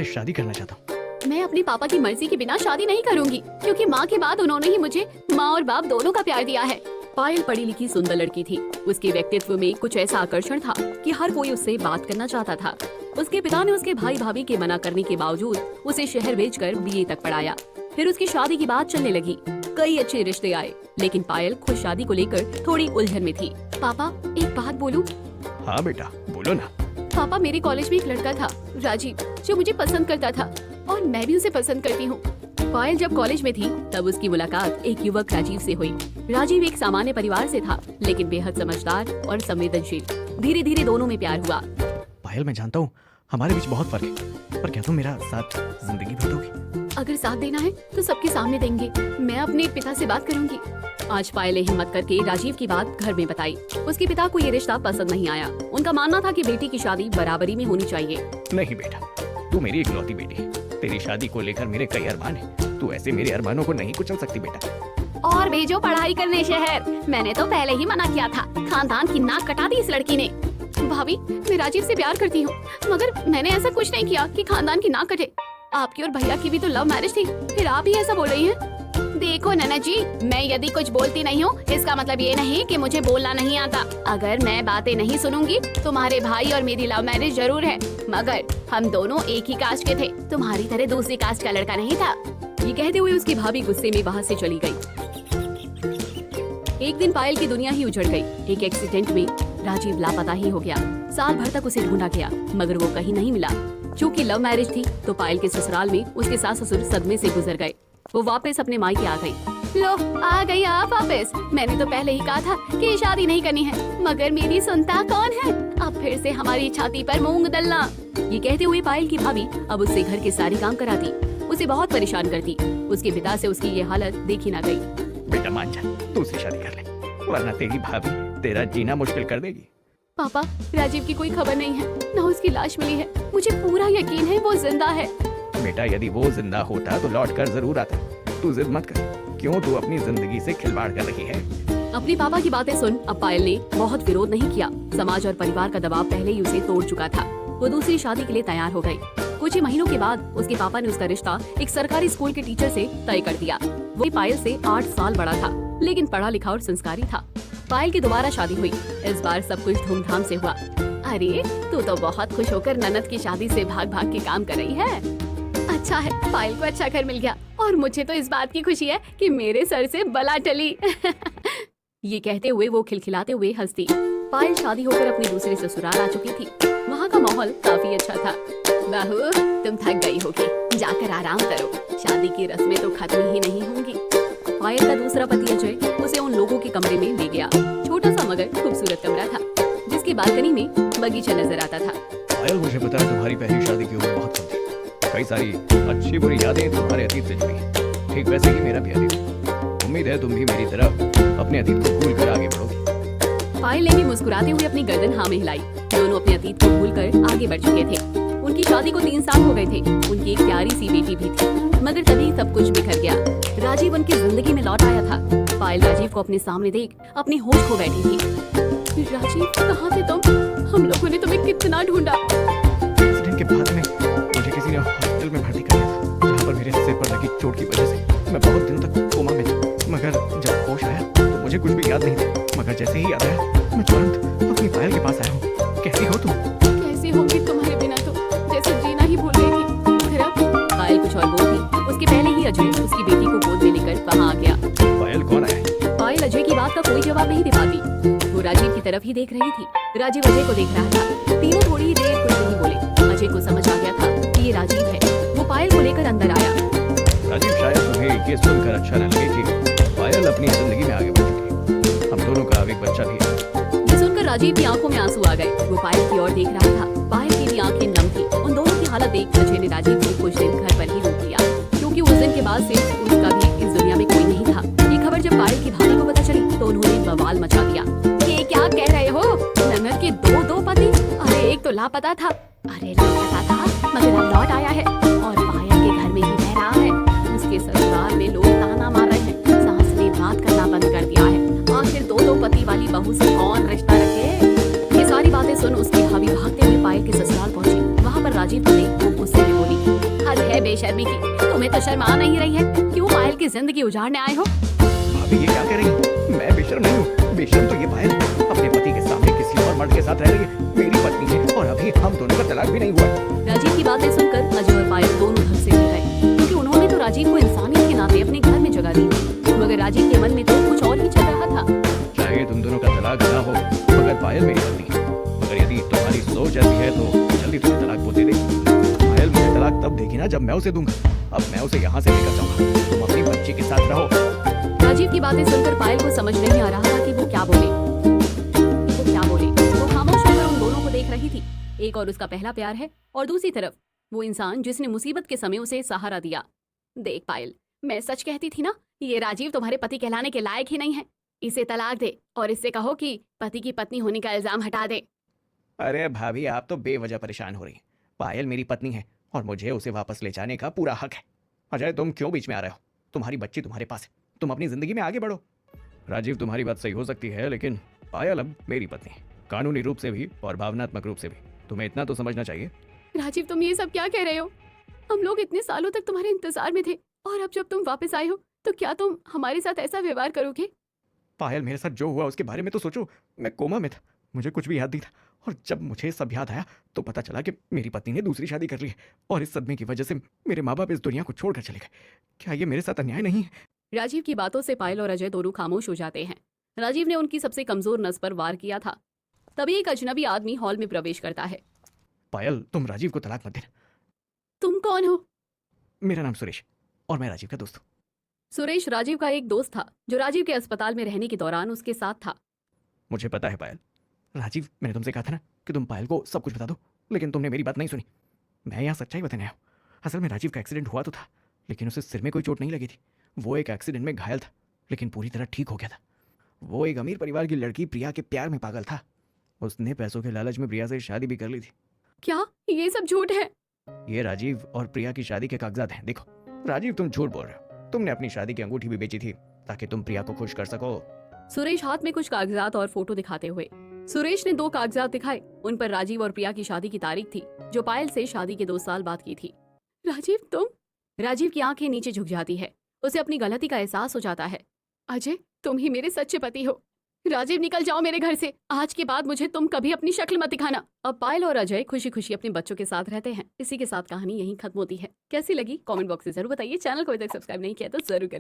शादी करना चाहता हूँ। मैं अपने पापा की मर्जी के बिना शादी नहीं करूंगी, क्योंकि माँ के बाद उन्होंने ही मुझे माँ और बाप दोनों का प्यार दिया है। पायल पढ़ी लिखी सुंदर लड़की थी। उसके व्यक्तित्व में कुछ ऐसा आकर्षण था कि हर कोई उससे बात करना चाहता था। उसके पिता ने उसके भाई भाभी के मना करने के बावजूद उसे शहर भेजकर बीए तक पढ़ाया। फिर उसकी शादी की बात चलने लगी। कई अच्छे रिश्ते आए, लेकिन पायल खुद शादी को लेकर थोड़ी उलझन में थी। पापा, एक बात बोलूं? हाँ बेटा, बोलो ना। पापा, मेरे कॉलेज में एक लड़का था, राजीव, जो मुझे पसंद करता था और मैं भी उसे पसंद करती हूँ। पायल जब कॉलेज में थी तब उसकी मुलाकात एक युवक राजीव से हुई। राजीव एक सामान्य परिवार से था, लेकिन बेहद समझदार और संवेदनशील। धीरे धीरे दोनों में प्यार हुआ। पायल, मैं जानता हूँ हमारे बीच बहुत फर्क है, पर क्या तुम मेरा साथ जिंदगी भर दोगी? अगर साथ देना है तो सबके सामने देंगे। मैं अपने पिता से बात करूंगी। आज पायल ने हिम्मत करके राजीव की बात घर में बताई। उसके पिता को ये रिश्ता पसंद नहीं आया। उनका मानना था कि बेटी की शादी बराबरी में होनी चाहिए। नहीं बेटा, तू मेरी इकलौती बेटी है। तेरी शादी को लेकर मेरे कई अरमान है। तू ऐसे मेरे अरमानों को नहीं कुचल सकती बेटा। और भेजो पढ़ाई करने शहर। मैंने तो पहले ही मना किया था। खानदान की नाक कटा दी इस लड़की ने। भाभी, मैं राजीव से प्यार करती हूँ, मगर मैंने ऐसा कुछ नहीं किया कि खानदान की नाक कटे। आपकी और भैया की भी तो लव मैरिज थी, फिर आप ही ऐसा बोल रही हैं? देखो नैना जी, मैं यदि कुछ बोलती नहीं हूँ इसका मतलब ये नहीं कि मुझे बोलना नहीं आता। अगर मैं बातें नहीं सुनूंगी, तुम्हारे भाई और मेरी लव मैरिज जरूर है, मगर हम दोनों एक ही कास्ट के थे। तुम्हारी तरह दूसरी कास्ट का लड़का नहीं था। ये कहते हुए उसकी भाभी गुस्से में वहाँ से चली गई। एक दिन पायल की दुनिया ही उजड़ गई। एक एक्सीडेंट में राजीव लापता ही हो गया। साल भर तक उसे ढूंढा गया, मगर वो कहीं नहीं मिला। चूँकि लव मैरिज थी तो पायल के ससुराल में उसके सास ससुर सदमे से गुजर गए। वो वापस अपने मायके आ गई। लो, आ गई आप वापस। मैंने तो पहले ही कहा था कि शादी नहीं करनी है, मगर मेरी सुनता कौन है? अब फिर से हमारी छाती पर मूंग दलना। ये कहते हुए पायल की भाभी अब उससे घर के सारे काम कराती, उसे बहुत परेशान करती। उसके पिता से उसकी ये हालत देखी ना गई। बेटा मान जा, तू उससे शादी कर ले, वरना तेरी भाभी तेरा जीना मुश्किल कर देगी। पापा, राजीव की कोई खबर नहीं है, न उसकी लाश मिली है। मुझे पूरा यकीन है वो जिंदा है। बेटा, यदि वो जिंदा होता तो लौट कर जरूर आता। तू जिद मत कर। क्यों तू अपनी जिंदगी से खिलवाड़ कर रही है? अपनी पापा की बातें सुन अब पायल ने बहुत विरोध नहीं किया। समाज और परिवार का दबाव पहले ही उसे तोड़ चुका था। वो दूसरी शादी के लिए तैयार हो गई। कुछ ही महीनों के बाद उसके पापा ने उसका रिश्ता एक सरकारी स्कूल के टीचर से तय कर दिया। वो पायल से 8 साल बड़ा था, लेकिन पढ़ा लिखा और संस्कारी था। पायल की दोबारा शादी हुई। इस बार सब कुछ धूमधाम से हुआ। अरे, तू तो बहुत खुश होकर ननद की शादी से भाग भाग के काम कर रही है। अच्छा है, पायल को अच्छा घर मिल गया, और मुझे तो इस बात की खुशी है कि मेरे सर से बला टली। ये कहते हुए वो खिलखिलाते हुए हंसती। पायल शादी होकर अपने दूसरे ससुराल आ चुकी थी। वहाँ का माहौल काफी अच्छा था। बहू, तुम थक गई होगी, जाकर आराम करो। शादी की रस्में तो खत्म ही नहीं होंगी। पायल का दूसरा पति अजय उसे उन लोगों के कमरे में ले गया। छोटा सा मगर खूबसूरत कमरा था, जिसकी बालकनी में बगीचा नजर आता था। पायल, मुझे पता है तुम्हारी पहली शादी की उम्र बहुत कम थी। कई सारी अच्छी बुरी यादें तुम्हारे अतीत से जुड़ी हैं। ठीक वैसे ही मेरा भी अतीत। उम्मीद है तुम भी मेरी तरह अपने अतीत को भूल कर आगे बढ़ोगे। पायल ने भी मुस्कुराते हुए अपनी गर्दन हाँ में हिलाई। दोनों अपने अतीत को भूल कर आगे बढ़ चुके थे। उनकी शादी को 3 साल हो गए थे। उनकी एक प्यारी सी बेटी भी थी, मगर तभी सब कुछ बिखर गया। राजीव उनकी जिंदगी में लौट आया था। पायल राजीव को अपने सामने देख अपनी होश खो बैठी थी। राजीव, कहाँ थे तुम? हम लोगों ने तुम्हें कितना ढूंढा। एक्सीडेंट के बाद में मुझे किसी ने हॉस्पिटल में भर्ती कर दिया था, जहाँ पर मेरे सिर पर लगी चोट की वजह से मैं बहुत दिनों तक कोमा में था। मगर जब होश आया तो मुझे कुछ भी याद नहीं था। मगर जैसे ही याद आया मैं तुरंत अपनी पायल के पास आया हूँ। कैसी हो तुम? कैसी होंगी तुम्हारे बिना तो, जैसे जीना ही भूल गई थी। फिर अब पायल कुछ और बोलती, उसके पहले ही अजय उसकी बेटी को गोद में लेकर वहाँ आ गया। पायल कौन है? पायल अजय की बात का कोई जवाब नहीं दे पाती। वो राजीव की तरफ ही देख रही थी। राजीव अजय को देख रहा था। तीनों थोड़ी ही देर कुछ नहीं बोले। अजय को समझ आ गया था कि ये राजीव है। वो पायल को लेकर अंदर आया। राजीव, शायद तुम्हें ये सुनकर अच्छा न लगे कि पायल अपनी जिंदगी में आगे बढ़ चुकी है। हम दोनों का एक बच्चा भी है। ये सुनकर राजीव की आंखों में आंसू आ गए। वो पायल की ओर देख रहा था। पायल की भी आंखें नम थी। उन दोनों की हालत देख अजय ने राजीव को कुछ दिन घर पर ही रोक लिया, क्योंकि उस दिन के बाद से उसका भी इस दुनिया में कोई नहीं था। ये खबर जब पायल की भाभी को पता चली तो उन्होंने बवाल मचा दिया। ये क्या कह रहे हो? ननद के दो पति? अरे, एक तो लापता था। अरे, लापता था मगर अब लौट आया है और पायल के घर में ही रह रहा है। उसके ससुराल में लोग ताना मार रहे हैं। सास ने बात करना बंद कर दिया है। आखिर दो पति वाली बहू से कौन रिश्ता रखे? ये सारी बातें सुन उसकी भाभी भागते हुए पायल के ससुराल पहुंची। वहाँ पर राजीव को देख वो गुस्से में बोली, बेशर्मी की। तुम्हें तो शर्म आ नहीं रही है? क्यों पायल की जिंदगी उजाड़ने आए हो? भाभी ये क्या कह रही है? मैं बेशर्म नहीं हूँ। बेशर्म तो ये पायल अपने पति के सामने किसी और मर्द के साथ रह रही है। मेरी पत्नी है और अभी हम दोनों का तलाक भी नहीं हुआ है। राजीव की बातें सुनकर अजय और पायल दोनों घर से निकल गए, क्योंकि उन्होंने तो राजीव को इंसानियत के नाते अपने घर में जगह दी, मगर राजीव के मन में तो कुछ और ही चल रहा था। चाहे तुम दोनों का तलाक ना हो, मगर पायल मेरी पत्नी है। मगर यदि तुम्हारी सोच ऐसी है तो जल्दी तुम्हें तलाक वो दे दे। पायल मुझे तलाक तब देगी ना जब मैं उसे दूंगा। अब मैं उसे यहाँ से लेकर जाऊंगा। तुम अपनी बच्ची के साथ रहो। राजीव की बातें सुनकर पायल को समझ नहीं आ रहा था कि वो क्या बोले। वो खामोश होकर उन दोनों को देख रही थी। एक और उसका पहला प्यार है और दूसरी तरफ वो इंसान जिसने मुसीबत के समय उसे सहारा दिया। देख पायल, मैं सच कहती थी ना, ये राजीव तुम्हारे पति कहलाने के लायक ही नहीं है। इसे तलाक दे और इससे कहो कि पति की पत्नी होने का इल्जाम हटा दे। अरे भाभी, आप तो बेवजह परेशान हो रही हैं। पायल मेरी पत्नी है और मुझे उसे वापस ले जाने का पूरा हक है। अजय, तुम क्यों बीच में आ रहे हो? तुम्हारी बच्ची तुम्हारे पास है, तुम अपनी जिंदगी में आगे बढ़ो। राजीव, तुम्हारी बात सही हो सकती है, लेकिन पायल अब मेरी पत्नी है, कानूनी रूप से भी और भावनात्मक रूप से भी। तुम्हें इतना तो समझना चाहिए। राजीव, तुम ये सब क्या कह रहे हो? हम लोग इतने सालों तक तुम्हारे इंतजार में थे और अब जब तुम वापस आए हो तो क्या तुम हमारे साथ ऐसा व्यवहार करोगे? पायल, मेरे साथ जो हुआ उसके बारे में तो सोचो। मैं कोमा में था, मुझे कुछ भी याद नहीं था, और जब मुझे सब याद आया तो पता चला कि मेरी पत्नी ने दूसरी शादी कर ली है और इस सदमे की वजह से मेरे माँ बाप इस दुनिया को छोड़कर चले गए। क्या ये मेरे साथ अन्याय नहीं है? राजीव की बातों से पायल और अजय दोनों खामोश हो जाते हैं। राजीव ने उनकी सबसे कमजोर नस पर वार किया था। तभी एक अजनबी आदमी हॉल में प्रवेश करता है। पायल, तुम राजीव को तलाक मत देना। तुम कौन हो? मेरा नाम सुरेश और मैं राजीव का दोस्त हूँ। सुरेश राजीव का एक दोस्त था जो राजीव के अस्पताल में रहने के दौरान उसके साथ था। मुझे पता है पायल। राजीव, मैंने तुमसे कहा था ना कि तुम पायल को सब कुछ बता दो, लेकिन तुमने मेरी बात नहीं सुनी। मैं यहाँ सच्चाई बताने आया हूँ। असल में राजीव का एक्सीडेंट हुआ तो था, लेकिन उसे सिर में कोई चोट नहीं लगी थी। वो एक एक्सीडेंट में घायल था, लेकिन पूरी तरह ठीक हो गया था। वो एक अमीर परिवार की लड़की प्रिया के प्यार में पागल था। उसने पैसों के लालच में प्रिया से शादी भी कर ली थी। क्या ये सब झूठ है? ये राजीव और प्रिया की शादी के कागजात हैं। देखो राजीव, तुम झूठ बोल रहे हो। तुमने अपनी शादी की अंगूठी भी बेची थी ताकि तुम प्रिया को खुश कर सको। सुरेश हाथ में कुछ कागजात और फोटो दिखाते हुए। सुरेश ने 2 कागजात दिखाए। उन पर राजीव और प्रिया की शादी की तारीख थी, जो पायल से शादी के 2 साल बाद की थी। राजीव, तुम? राजीव की आंखें नीचे झुक जाती है। उसे अपनी गलती का एहसास हो जाता है। अजय, तुम ही मेरे सच्चे पति हो। राजीव, निकल जाओ मेरे घर से। आज के बाद मुझे तुम कभी अपनी शक्ल मत दिखाना। अब पायल और अजय खुशी खुशी अपने बच्चों के साथ रहते हैं। इसी के साथ कहानी यहीं खत्म होती है। कैसी लगी कमेंट बॉक्स में जरूर बताइए। चैनल को अभी तक सब्सक्राइब नहीं किया तो जरूर करें।